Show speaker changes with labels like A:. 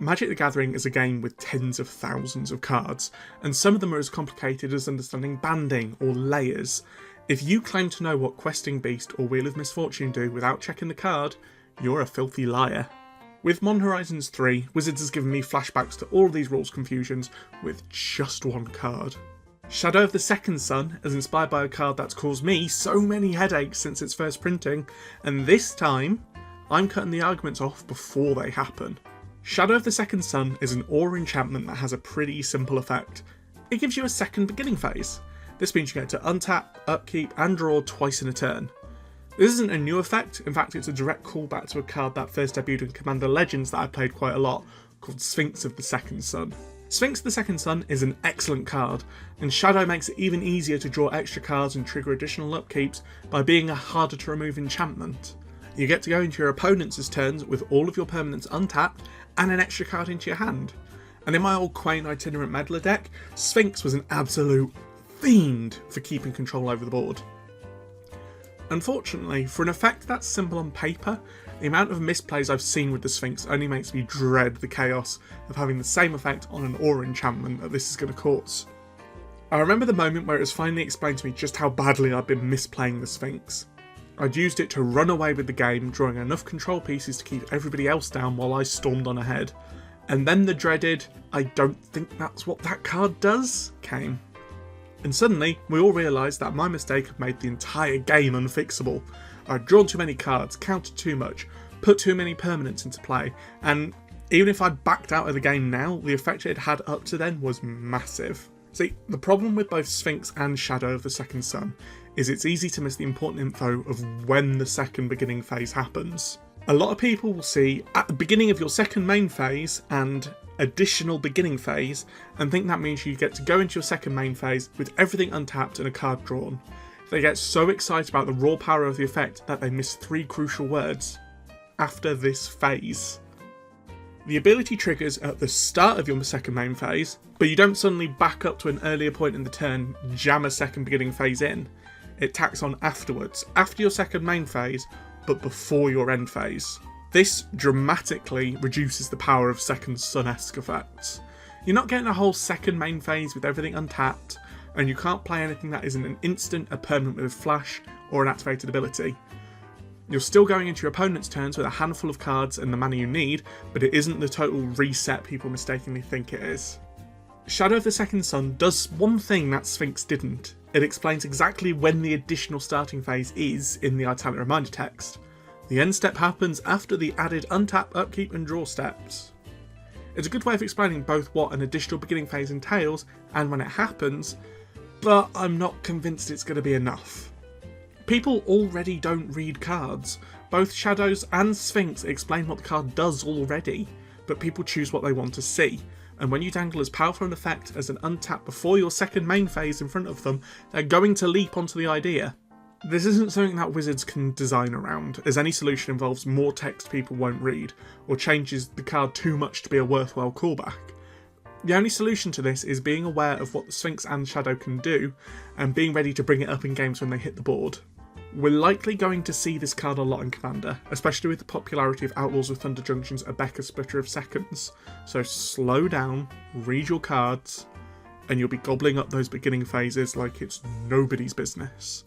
A: Magic the Gathering is a game with tens of thousands of cards, and some of them are as complicated as understanding banding or layers. If you claim to know what Questing Beast or Wheel of Misfortune do without checking the card, you're a filthy liar. With Modern Horizons 3, Wizards has given me flashbacks to all of these rules confusions with just one card. Shadow of the Second Sun is inspired by a card that's caused me so many headaches since its first printing, and this time, I'm cutting the arguments off before they happen. Shadow of the Second Sun is an aura enchantment that has a pretty simple effect. It gives you a second beginning phase. This means you get to untap, upkeep and draw twice in a turn. This isn't a new effect, in fact it's a direct callback to a card that first debuted in Commander Legends that I played quite a lot, called Sphinx of the Second Sun. Sphinx of the Second Sun is an excellent card, and Shadow makes it even easier to draw extra cards and trigger additional upkeeps by being a harder to remove enchantment. You get to go into your opponent's turns with all of your permanents untapped and an extra card into your hand. And in my old quaint itinerant meddler deck, Sphinx was an absolute fiend for keeping control over the board. Unfortunately, for an effect that's simple on paper, the amount of misplays I've seen with the Sphinx only makes me dread the chaos of having the same effect on an aura enchantment that this is going to cause. I remember the moment where it was finally explained to me just how badly I'd been misplaying the Sphinx. I'd used it to run away with the game, drawing enough control pieces to keep everybody else down while I stormed on ahead. And then the dreaded, "I don't think that's what that card does," came. And suddenly, we all realised that my mistake had made the entire game unfixable. I'd drawn too many cards, counted too much, put too many permanents into play, and even if I'd backed out of the game now, the effect it had up to then was massive. See, the problem with both Sphinx and Shadow of the Second Sun is it's easy to miss the important info of when the second beginning phase happens. A lot of people will see at the beginning of your second main phase and additional beginning phase and think that means you get to go into your second main phase with everything untapped and a card drawn. They get so excited about the raw power of the effect that they miss three crucial words: after this phase. The ability triggers at the start of your second main phase, but you don't suddenly back up to an earlier point in the turn, jam a second beginning phase in. It tacks on afterwards, after your second main phase, but before your end phase. This dramatically reduces the power of second Sun-esque effects. You're not getting a whole second main phase with everything untapped, and you can't play anything that isn't an instant, a permanent with a flash, or an activated ability. You're still going into your opponent's turns with a handful of cards and the mana you need, but it isn't the total reset people mistakenly think it is. Shadow of the Second Sun does one thing that Sphinx didn't. It explains exactly when the additional starting phase is in the Italic reminder text. The end step happens after the added untap, upkeep and draw steps. It's a good way of explaining both what an additional beginning phase entails and when it happens, but I'm not convinced it's going to be enough. People already don't read cards. Both Shadows and Sphinx explain what the card does already, but people choose what they want to see. And when you dangle as powerful an effect as an untap before your second main phase in front of them, they're going to leap onto the idea. This isn't something that Wizards can design around, as any solution involves more text people won't read, or changes the card too much to be a worthwhile callback. The only solution to this is being aware of what the Sphinx and Shadow can do, and being ready to bring it up in games when they hit the board. We're likely going to see this card a lot in Commander, especially with the popularity of Outlaws of Thunder Junction's Abeka Splitter of Seconds, so slow down, read your cards, and you'll be gobbling up those beginning phases like it's nobody's business.